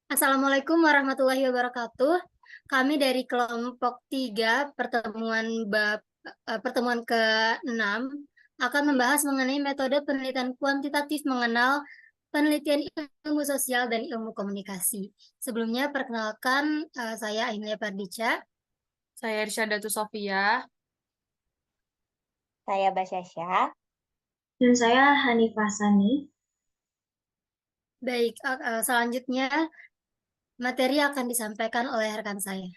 Assalamualaikum warahmatullahi wabarakatuh. Kami dari kelompok 3 pertemuan ke-6 akan membahas mengenai metode penelitian kuantitatif mengenal penelitian ilmu sosial dan ilmu komunikasi. Sebelumnya perkenalkan saya Ahilia Pardica. Saya Irsyadatu Sofia. Saya Basyasya. Dan saya Hanifah Sani. Baik, selanjutnya materi akan disampaikan oleh rekan saya.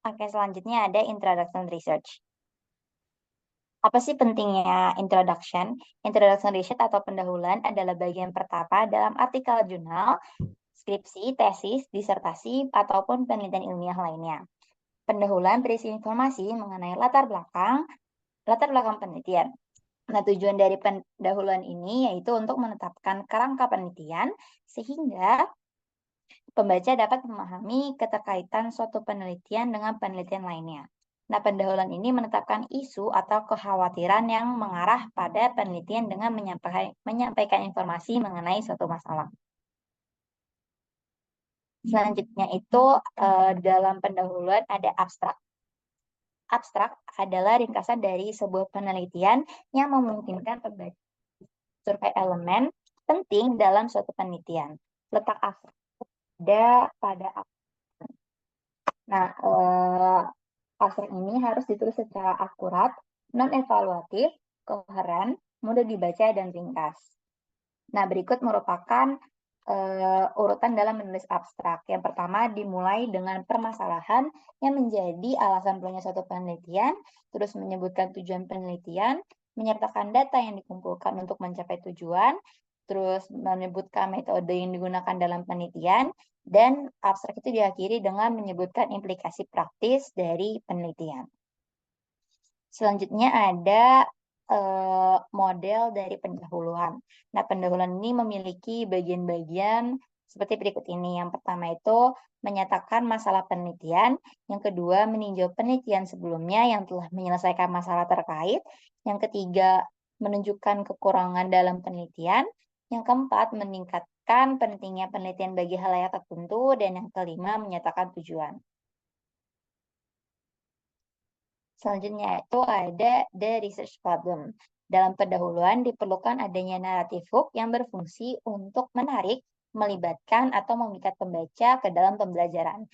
Oke, selanjutnya ada introduction research. Apa sih pentingnya introduction? Introduction research atau pendahuluan adalah bagian pertama dalam artikel jurnal, skripsi, tesis, disertasi, ataupun penelitian ilmiah lainnya. Pendahuluan berisi informasi mengenai latar belakang penelitian. Nah, tujuan dari pendahuluan ini yaitu untuk menetapkan kerangka penelitian sehingga pembaca dapat memahami keterkaitan suatu penelitian dengan penelitian lainnya. Nah, pendahuluan ini menetapkan isu atau kekhawatiran yang mengarah pada penelitian dengan menyampaikan informasi mengenai suatu masalah. Selanjutnya itu dalam pendahuluan ada abstrak. Abstrak adalah ringkasan dari sebuah penelitian yang memungkinkan pembaca survei elemen penting dalam suatu penelitian. Letak abstrak ada pada Nah, abstrak ini harus ditulis secara akurat, non-evaluatif, koheren, mudah dibaca, dan ringkas. Nah, berikut merupakan urutan dalam menulis abstrak. Yang pertama, dimulai dengan permasalahan yang menjadi alasan perlunya suatu penelitian, terus menyebutkan tujuan penelitian, menyertakan data yang dikumpulkan untuk mencapai tujuan, terus menyebutkan metode yang digunakan dalam penelitian, dan abstrak itu diakhiri dengan menyebutkan implikasi praktis dari penelitian. Selanjutnya ada model dari pendahuluan. Nah, pendahuluan ini memiliki bagian-bagian seperti berikut ini. Yang pertama itu menyatakan masalah penelitian. Yang kedua, meninjau penelitian sebelumnya yang telah menyelesaikan masalah terkait. Yang ketiga, menunjukkan kekurangan dalam penelitian. Yang keempat, meningkatkan pentingnya penelitian bagi halayak tertentu. Dan yang kelima, menyatakan tujuan. Selanjutnya itu ada the research problem. Dalam pendahuluan diperlukan adanya naratif hook yang berfungsi untuk menarik, melibatkan, atau memikat pembaca ke dalam pembelajaran.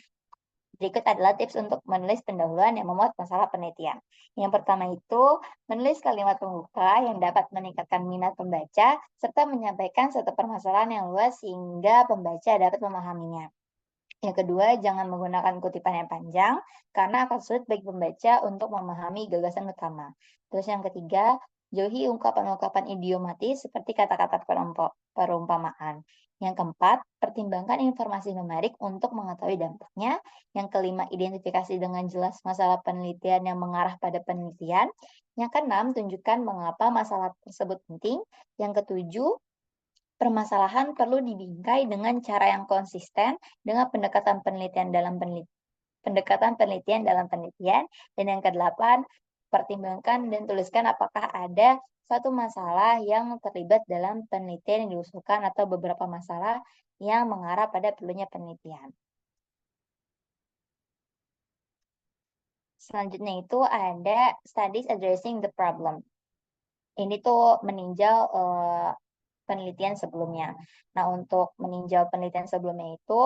Berikut adalah tips untuk menulis pendahuluan yang memuat masalah penelitian. Yang pertama itu, menulis kalimat pembuka yang dapat meningkatkan minat pembaca, serta menyampaikan satu permasalahan yang luas sehingga pembaca dapat memahaminya. Yang kedua, jangan menggunakan kutipan yang panjang, karena akan sulit bagi pembaca untuk memahami gagasan utama. Terus yang ketiga, jauhi ungkapan-ungkapan idiomatis seperti kata-kata perumpamaan. Yang keempat, pertimbangkan informasi numerik untuk mengetahui dampaknya. Yang kelima, identifikasi dengan jelas masalah penelitian yang mengarah pada penelitian. Yang keenam, tunjukkan mengapa masalah tersebut penting. Yang ketujuh, permasalahan perlu dibingkai dengan cara yang konsisten dengan pendekatan penelitian dalam penelitian. Dan yang kedelapan, pertimbangkan dan tuliskan apakah ada satu masalah yang terlibat dalam penelitian yang diusulkan atau beberapa masalah yang mengarah pada perlunya penelitian. Selanjutnya itu ada studies addressing the problem. Ini tuh meninjau penelitian sebelumnya. Nah, untuk meninjau penelitian sebelumnya itu,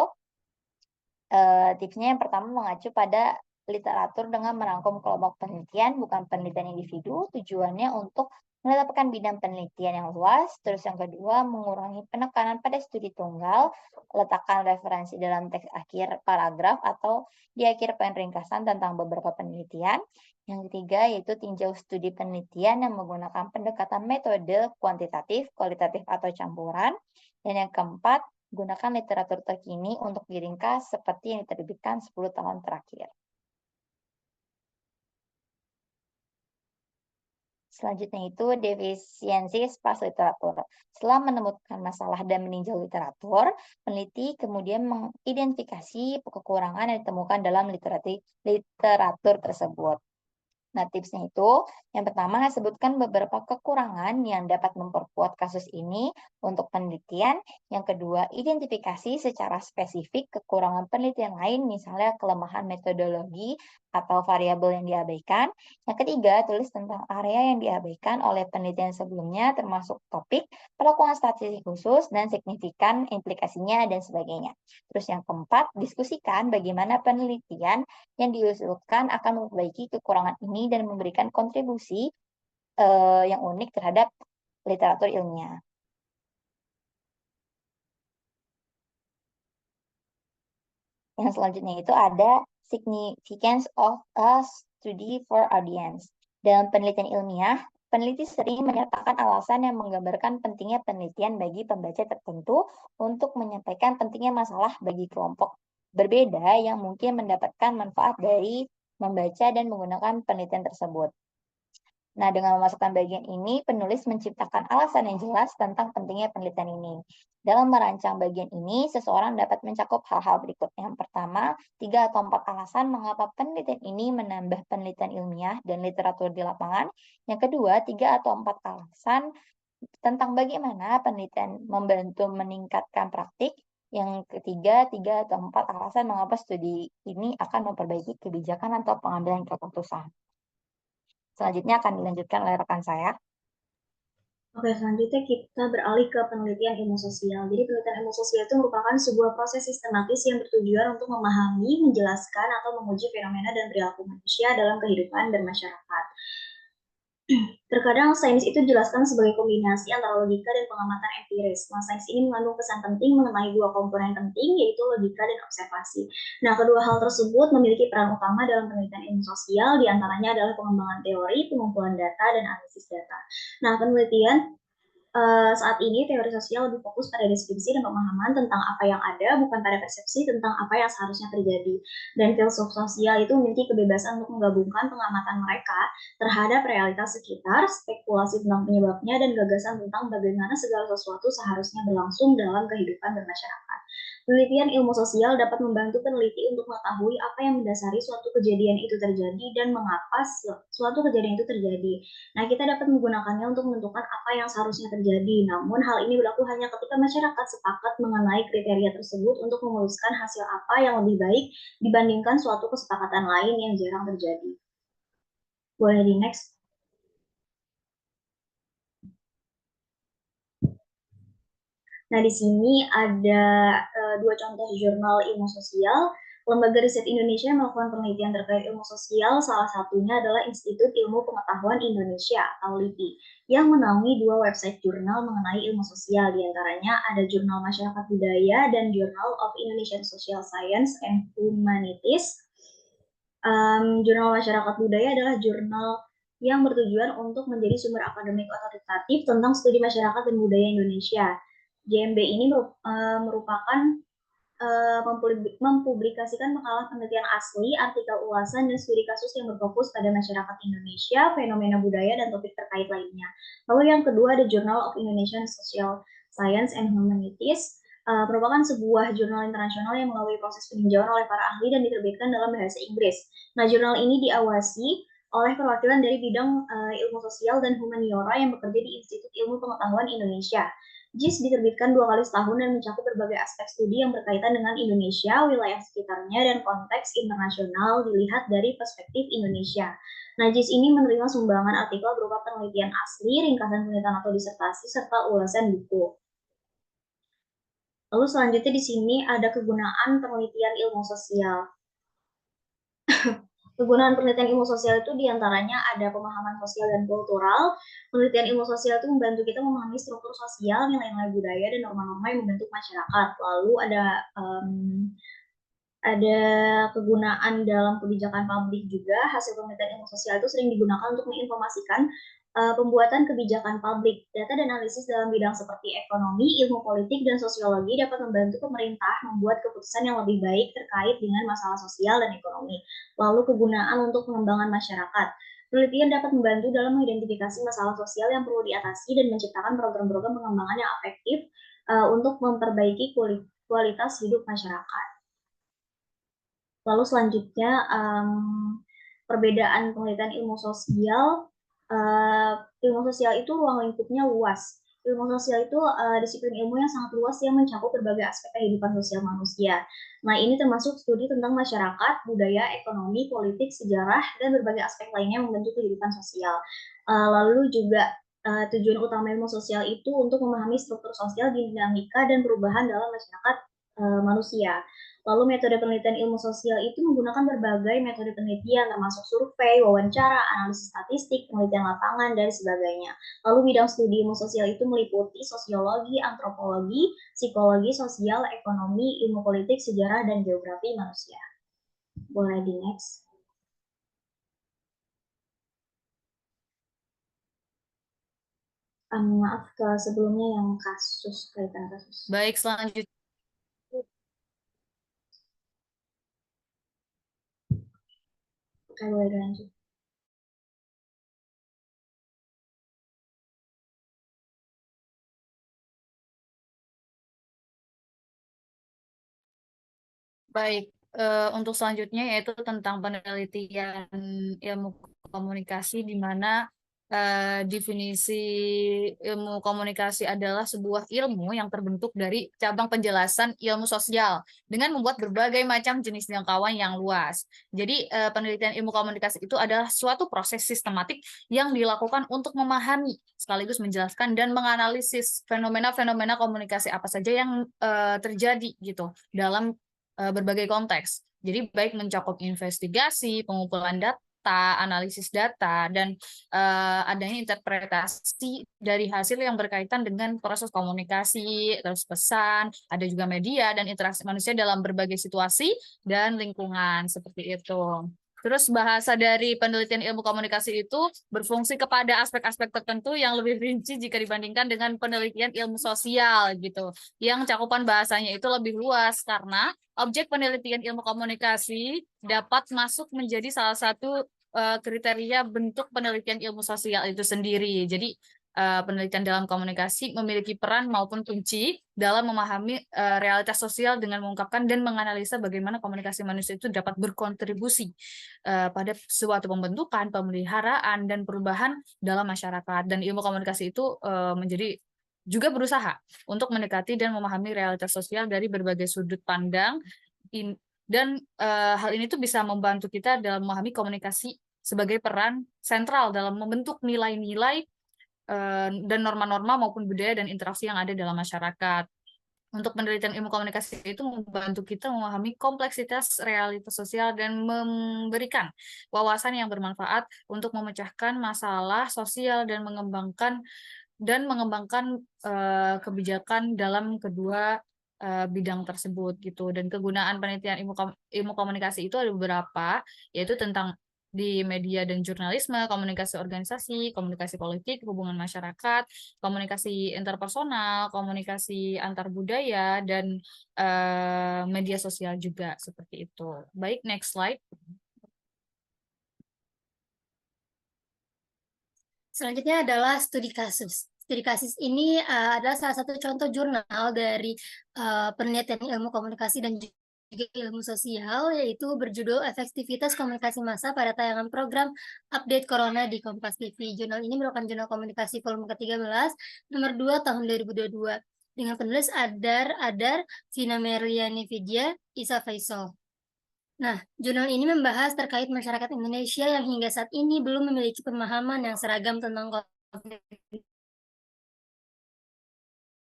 tipsnya yang pertama mengacu pada literatur dengan merangkum kelompok penelitian, bukan penelitian individu. Tujuannya untuk menetapkan bidang penelitian yang luas. Terus yang kedua, mengurangi penekanan pada studi tunggal, letakkan referensi dalam teks akhir paragraf atau di akhir poin ringkasan tentang beberapa penelitian. Yang ketiga, yaitu tinjau studi penelitian yang menggunakan pendekatan metode kuantitatif, kualitatif, atau campuran. Dan yang keempat, gunakan literatur terkini untuk diringkas seperti yang diterbitkan 10 tahun terakhir. Selanjutnya itu defisiensi spas literatur. Setelah menemukan masalah dan meninjau literatur, peneliti kemudian mengidentifikasi kekurangan yang ditemukan dalam literatur tersebut. Nah, tipsnya itu, yang pertama, sebutkan beberapa kekurangan yang dapat memperkuat kasus ini untuk penelitian. Yang kedua, identifikasi secara spesifik kekurangan penelitian lain, misalnya kelemahan metodologi atau variabel yang diabaikan. Yang ketiga, tulis tentang area yang diabaikan oleh penelitian sebelumnya, termasuk topik, perlakuan statistik khusus, dan signifikan implikasinya, dan sebagainya. Terus yang keempat, diskusikan bagaimana penelitian yang diusulkan akan memperbaiki kekurangan ini dan memberikan kontribusi yang unik terhadap literatur ilmiah. Yang selanjutnya itu ada significance of a study for audience. Dalam penelitian ilmiah, peneliti sering menyertakan alasan yang menggambarkan pentingnya penelitian bagi pembaca tertentu untuk menyampaikan pentingnya masalah bagi kelompok berbeda yang mungkin mendapatkan manfaat dari membaca dan menggunakan penelitian tersebut. Nah, dengan memasukkan bagian ini, penulis menciptakan alasan yang jelas tentang pentingnya penelitian ini. Dalam merancang bagian ini, seseorang dapat mencakup hal-hal berikut. Yang pertama, 3 atau 4 alasan mengapa penelitian ini menambah penelitian ilmiah dan literatur di lapangan. Yang kedua, 3 atau 4 alasan tentang bagaimana penelitian membantu meningkatkan praktik. Yang ketiga, 3 atau 4 alasan mengapa studi ini akan memperbaiki kebijakan atau pengambilan keputusan. Selanjutnya akan dilanjutkan oleh rekan saya. Oke, selanjutnya kita beralih ke penelitian ilmu sosial. Jadi penelitian ilmu sosial itu merupakan sebuah proses sistematis yang bertujuan untuk memahami, menjelaskan, atau menguji fenomena dan perilaku manusia dalam kehidupan bermasyarakat. Terkadang sains itu dijelaskan sebagai kombinasi antara logika dan pengamatan empiris. Nah, sains ini mengandung pesan penting mengenai 2 komponen penting, yaitu logika dan observasi. Nah, kedua hal tersebut memiliki peran utama dalam penelitian ilmu sosial, diantaranya adalah pengembangan teori, pengumpulan data, dan analisis data. Nah, penelitian saat ini teori sosial lebih fokus pada deskripsi dan pemahaman tentang apa yang ada, bukan pada persepsi tentang apa yang seharusnya terjadi. Dan filsuf sosial itu memiliki kebebasan untuk menggabungkan pengamatan mereka terhadap realitas sekitar, spekulasi tentang penyebabnya, dan gagasan tentang bagaimana segala sesuatu seharusnya berlangsung dalam kehidupan bermasyarakat. Penelitian ilmu sosial dapat membantu peneliti untuk mengetahui apa yang mendasari suatu kejadian itu terjadi dan mengapa suatu kejadian itu terjadi. Nah, kita dapat menggunakannya untuk menentukan apa yang seharusnya terjadi. Namun, hal ini berlaku hanya ketika masyarakat sepakat mengenai kriteria tersebut untuk memutuskan hasil apa yang lebih baik dibandingkan suatu kesepakatan lain yang jarang terjadi. Boleh di next? Nah, di sini ada 2 contoh jurnal ilmu sosial. Lembaga Riset Indonesia yang melakukan penelitian terkait ilmu sosial, salah satunya adalah Institut Ilmu Pengetahuan Indonesia atau LIPI, yang menaungi 2 website jurnal mengenai ilmu sosial. Di antaranya ada Jurnal Masyarakat Budaya dan Journal of Indonesian Social Science and Humanities. Jurnal Masyarakat Budaya adalah jurnal yang bertujuan untuk menjadi sumber akademik otoritatif tentang studi masyarakat dan budaya Indonesia. JMB ini merupakan mempublikasikan makalah penelitian asli, artikel ulasan, dan studi kasus yang berfokus pada masyarakat Indonesia, fenomena budaya, dan topik terkait lainnya. Lalu yang kedua ada Journal of Indonesian Social Science and Humanities, merupakan sebuah jurnal internasional yang melalui proses peninjauan oleh para ahli dan diterbitkan dalam bahasa Inggris. Nah, jurnal ini diawasi oleh perwakilan dari bidang ilmu sosial dan humaniora yang bekerja di Institut Ilmu Pengetahuan Indonesia. JIS diterbitkan 2 kali setahun dan mencakup berbagai aspek studi yang berkaitan dengan Indonesia, wilayah sekitarnya, dan konteks internasional dilihat dari perspektif Indonesia. Nah, JIS ini menerima sumbangan artikel berupa penelitian asli, ringkasan penelitian atau disertasi, serta ulasan buku. Lalu selanjutnya di sini ada kegunaan penelitian ilmu sosial. Kegunaan penelitian ilmu sosial itu diantaranya ada pemahaman sosial dan kultural. Penelitian ilmu sosial itu membantu kita memahami struktur sosial, nilai-nilai budaya, dan norma-norma yang membentuk masyarakat. Lalu ada kegunaan dalam kebijakan publik juga. Hasil penelitian ilmu sosial itu sering digunakan untuk menginformasikan pembuatan kebijakan publik. Data dan analisis dalam bidang seperti ekonomi, ilmu politik, dan sosiologi dapat membantu pemerintah membuat keputusan yang lebih baik terkait dengan masalah sosial dan ekonomi. Lalu kegunaan untuk pengembangan masyarakat. Penelitian dapat membantu dalam mengidentifikasi masalah sosial yang perlu diatasi dan menciptakan program-program pengembangan yang efektif untuk memperbaiki kualitas hidup masyarakat. Lalu selanjutnya perbedaan penelitian ilmu sosial itu ruang lingkupnya luas. Ilmu sosial itu disiplin ilmu yang sangat luas yang mencakup berbagai aspek kehidupan sosial manusia. Nah, ini termasuk studi tentang masyarakat, budaya, ekonomi, politik, sejarah, dan berbagai aspek lainnya yang membentuk kehidupan sosial. Lalu juga tujuan utama ilmu sosial itu untuk memahami struktur sosial, dinamika, dan perubahan dalam masyarakat manusia. Lalu metode penelitian ilmu sosial itu menggunakan berbagai metode penelitian termasuk survei, wawancara, analisis statistik, penelitian lapangan, dan sebagainya. Lalu bidang studi ilmu sosial itu meliputi sosiologi, antropologi, psikologi sosial, ekonomi, ilmu politik, sejarah, dan geografi manusia. Boleh di next. Maaf ke sebelumnya yang kasus, kaitan kasus. Baik, selanjutnya. Oke, boleh lanjut. Baik, untuk selanjutnya yaitu tentang penelitian ilmu komunikasi, di mana definisi ilmu komunikasi adalah sebuah ilmu yang terbentuk dari cabang penjelasan ilmu sosial dengan membuat berbagai macam jenis jangkauan yang luas. Jadi penelitian ilmu komunikasi itu adalah suatu proses sistematik yang dilakukan untuk memahami sekaligus menjelaskan dan menganalisis fenomena-fenomena komunikasi apa saja yang terjadi gitu dalam berbagai konteks. Jadi baik mencakup investigasi, pengumpulan data, analisis data, dan adanya interpretasi dari hasil yang berkaitan dengan proses komunikasi, terus pesan, ada juga media dan interaksi manusia dalam berbagai situasi dan lingkungan seperti itu. Terus bahasa dari penelitian ilmu komunikasi itu berfungsi kepada aspek-aspek tertentu yang lebih rinci jika dibandingkan dengan penelitian ilmu sosial gitu, yang cakupan bahasanya itu lebih luas karena objek penelitian ilmu komunikasi dapat masuk menjadi salah satu kriteria bentuk penelitian ilmu sosial itu sendiri. Jadi penelitian dalam komunikasi memiliki peran maupun kunci dalam memahami realitas sosial dengan mengungkapkan dan menganalisa bagaimana komunikasi manusia itu dapat berkontribusi pada suatu pembentukan, pemeliharaan, dan perubahan dalam masyarakat. Dan ilmu komunikasi itu menjadi juga berusaha untuk mendekati dan memahami realitas sosial dari berbagai sudut pandang, dan hal ini tuh bisa membantu kita dalam memahami komunikasi sebagai peran sentral dalam membentuk nilai-nilai dan norma-norma maupun budaya dan interaksi yang ada dalam masyarakat. Untuk penelitian ilmu komunikasi itu membantu kita memahami kompleksitas realitas sosial dan memberikan wawasan yang bermanfaat untuk memecahkan masalah sosial dan mengembangkan kebijakan dalam kedua bidang tersebut gitu. Dan kegunaan penelitian ilmu komunikasi itu ada beberapa, yaitu tentang di media dan jurnalisme, komunikasi organisasi, komunikasi politik, hubungan masyarakat, komunikasi interpersonal, komunikasi antar budaya, dan media sosial juga seperti itu. Baik, next slide. Selanjutnya adalah studi kasus. Studi kasus ini adalah salah satu contoh jurnal dari penelitian ilmu komunikasi dan juga ilmu sosial, yaitu berjudul Efektivitas Komunikasi Massa pada tayangan program Update Corona di Kompas TV. Jurnal ini merupakan jurnal komunikasi volume ke-13, nomor 2 tahun 2022. Dengan penulis Adar, Vina Merliani Vidya, Isa Faisal. Nah, jurnal ini membahas terkait masyarakat Indonesia yang hingga saat ini belum memiliki pemahaman yang seragam tentang COVID,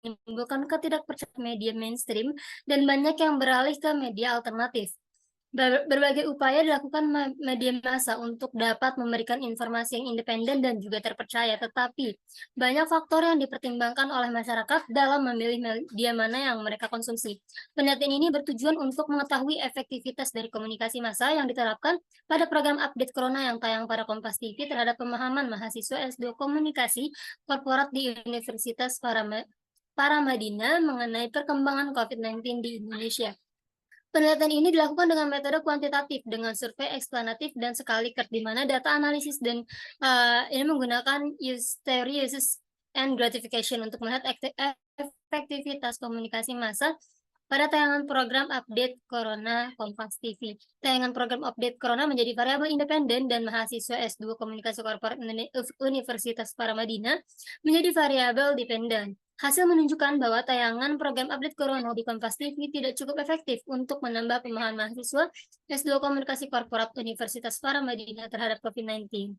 menimbulkan ketidakpercayaan media mainstream dan banyak yang beralih ke media alternatif. Berbagai upaya dilakukan media massa untuk dapat memberikan informasi yang independen dan juga terpercaya, tetapi banyak faktor yang dipertimbangkan oleh masyarakat dalam memilih media mana yang mereka konsumsi. Penelitian ini bertujuan untuk mengetahui efektivitas dari komunikasi massa yang diterapkan pada program Update Corona yang tayang pada Kompas TV terhadap pemahaman mahasiswa S2 Komunikasi Korporat di Universitas Paramadina mengenai perkembangan COVID-19 di Indonesia. Penelitian ini dilakukan dengan metode kuantitatif, dengan survei eksplanatif dan sekali di mana data analisis dan ini menggunakan teori uses and gratification untuk melihat efektivitas komunikasi massa pada tayangan program Update Corona Kompas TV. Tayangan program Update Corona menjadi variabel independen dan mahasiswa S2 Komunikasi Korporat Universitas Paramadina menjadi variabel dependen. Hasil menunjukkan bahwa tayangan program Update Corona di Kompas TV tidak cukup efektif untuk menambah pemahaman mahasiswa S2 Komunikasi Korporat Universitas Paramadina terhadap COVID-19.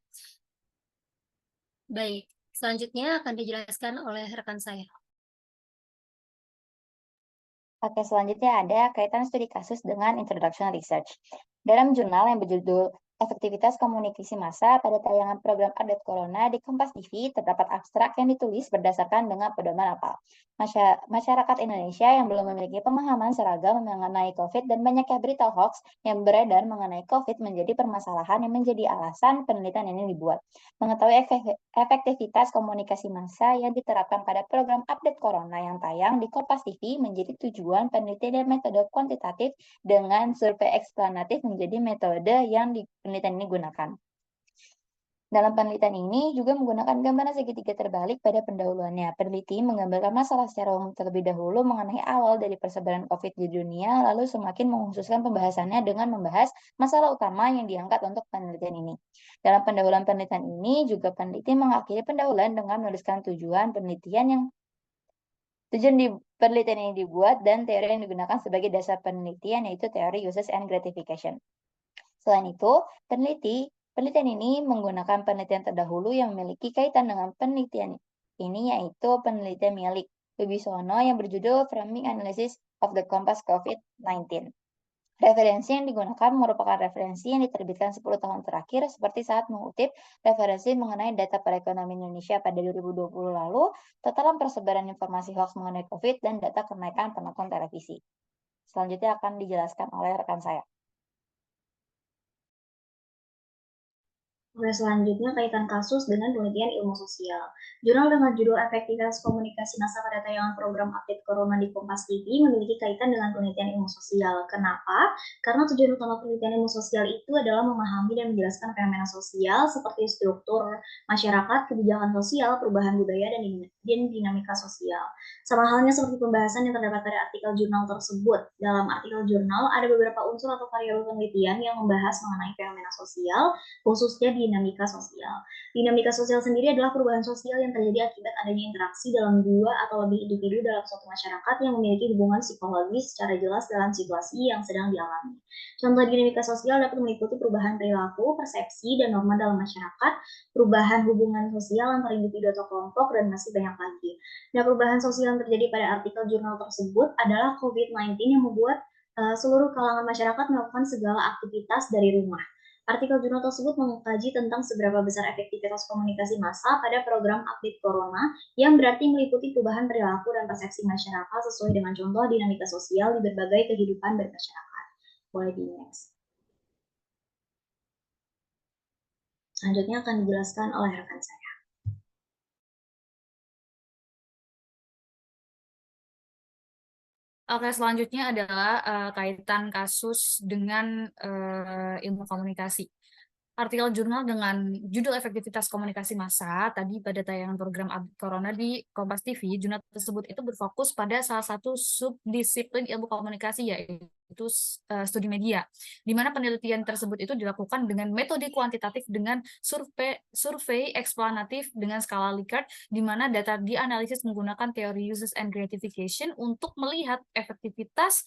Baik, selanjutnya akan dijelaskan oleh rekan saya. Oke, selanjutnya ada kaitan studi kasus dengan introduction research. Dalam jurnal yang berjudul Efektivitas Komunikasi Massa pada tayangan program Update Corona di Kompas TV terdapat abstrak yang ditulis berdasarkan dengan pedoman apa. Masyarakat Indonesia yang belum memiliki pemahaman seragam mengenai COVID dan banyaknya berita hoax yang beredar mengenai COVID menjadi permasalahan yang menjadi alasan penelitian ini dibuat. Mengetahui efektivitas komunikasi massa yang diterapkan pada program Update Corona yang tayang di Kompas TV menjadi tujuan penelitian dan metode kuantitatif dengan survei eksplanatif menjadi metode yang penelitian ini gunakan. Dalam penelitian ini juga menggunakan gambaran segitiga terbalik pada pendahuluannya. Peneliti menggambarkan masalah secara umum terlebih dahulu mengenai awal dari persebaran COVID di dunia, lalu semakin mengkhususkan pembahasannya dengan membahas masalah utama yang diangkat untuk penelitian ini. Dalam pendahuluan penelitian ini juga peneliti mengakhiri pendahuluan dengan menuliskan tujuan penelitian di penelitian ini dibuat dan teori yang digunakan sebagai dasar penelitian yaitu teori uses and gratification. Selain itu, penelitian ini menggunakan penelitian terdahulu yang memiliki kaitan dengan penelitian ini yaitu penelitian milik Wibisono yang berjudul Framing Analysis of the Kompas COVID-19. Referensi yang digunakan merupakan referensi yang diterbitkan 10 tahun terakhir seperti saat mengutip referensi mengenai data perekonomian Indonesia pada 2020 lalu, totalan persebaran informasi hoax mengenai COVID, dan data kenaikan penonton televisi. Selanjutnya akan dijelaskan oleh rekan saya. Oke, selanjutnya kaitan kasus dengan penelitian ilmu sosial. Jurnal dengan judul Efektivitas Komunikasi Massa pada tayangan program Update Corona di Kompas TV memiliki kaitan dengan penelitian ilmu sosial. Kenapa? Karena tujuan utama penelitian ilmu sosial itu adalah memahami dan menjelaskan fenomena sosial seperti struktur masyarakat, kebijakan sosial, perubahan budaya, dan dinamika sosial. Sama halnya seperti pembahasan yang terdapat pada artikel jurnal tersebut. Dalam artikel jurnal ada beberapa unsur atau variabel penelitian yang membahas mengenai fenomena sosial, khususnya dinamika sosial. Dinamika sosial sendiri adalah perubahan sosial yang terjadi akibat adanya interaksi dalam dua atau lebih individu dalam suatu masyarakat yang memiliki hubungan psikologis secara jelas dalam situasi yang sedang dialami. Contoh dinamika sosial dapat meliputi perubahan perilaku, persepsi, dan norma dalam masyarakat, perubahan hubungan sosial antar individu atau kelompok, dan masih banyak lagi. Nah, perubahan sosial yang terjadi pada artikel jurnal tersebut adalah COVID-19 yang membuat seluruh kalangan masyarakat melakukan segala aktivitas dari rumah. Artikel jurnal tersebut mengkaji tentang seberapa besar efektivitas komunikasi massa pada program Update Corona yang berarti meliputi perubahan perilaku dan persepsi masyarakat sesuai dengan contoh dinamika sosial di berbagai kehidupan bermasyarakat. Boleh di next. Selanjutnya akan dijelaskan oleh rekan saya. Oke, selanjutnya adalah kaitan kasus dengan ilmu komunikasi. Artikel jurnal dengan judul Efektivitas Komunikasi Massa tadi pada tayangan program Update Corona di Kompas TV, jurnal tersebut itu berfokus pada salah satu subdisiplin ilmu komunikasi yaitu studi media, di mana penelitian tersebut itu dilakukan dengan metode kuantitatif dengan survei eksplanatif dengan skala Likert, di mana data dianalisis menggunakan teori uses and gratification untuk melihat efektivitas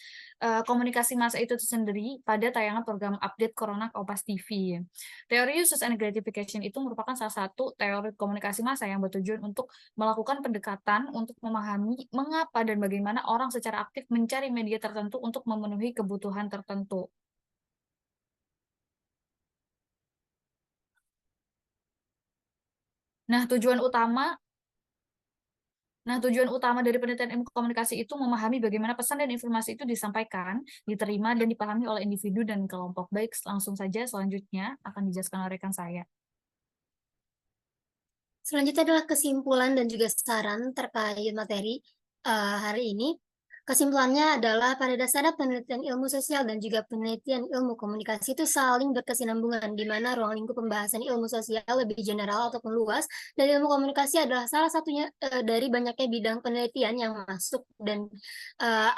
komunikasi massa itu sendiri pada tayangan program Update Corona Kompas TV. Teori uses and gratification itu merupakan salah satu teori komunikasi massa yang bertujuan untuk melakukan pendekatan untuk memahami mengapa dan bagaimana orang secara aktif mencari media tertentu untuk memenuhi kebutuhan tertentu. Nah, tujuan utama dari penelitian ilmu komunikasi itu memahami bagaimana pesan dan informasi itu disampaikan, diterima, dan dipahami oleh individu dan kelompok. Baik, langsung saja selanjutnya akan dijelaskan oleh rekan saya. Selanjutnya adalah kesimpulan dan juga saran terkait materi hari ini. Kesimpulannya adalah pada dasarnya penelitian ilmu sosial dan juga penelitian ilmu komunikasi itu saling berkesinambungan, di mana ruang lingkup pembahasan ilmu sosial lebih general ataupun luas, dan ilmu komunikasi adalah salah satunya dari banyaknya bidang penelitian yang masuk dan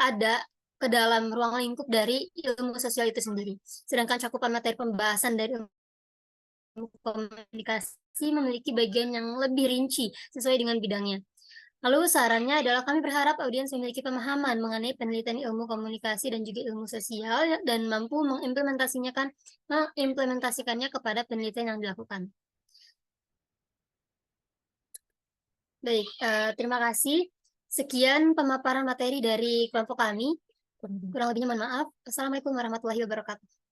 ada ke dalam ruang lingkup dari ilmu sosial itu sendiri. Sedangkan cakupan materi pembahasan dari ilmu komunikasi memiliki bagian yang lebih rinci sesuai dengan bidangnya. Lalu sarannya adalah kami berharap audiens memiliki pemahaman mengenai penelitian ilmu komunikasi dan juga ilmu sosial dan mampu mengimplementasikannya kepada penelitian yang dilakukan. Baik, terima kasih. Sekian pemaparan materi dari kelompok kami. Kurang lebihnya mohon maaf. Assalamualaikum warahmatullahi wabarakatuh.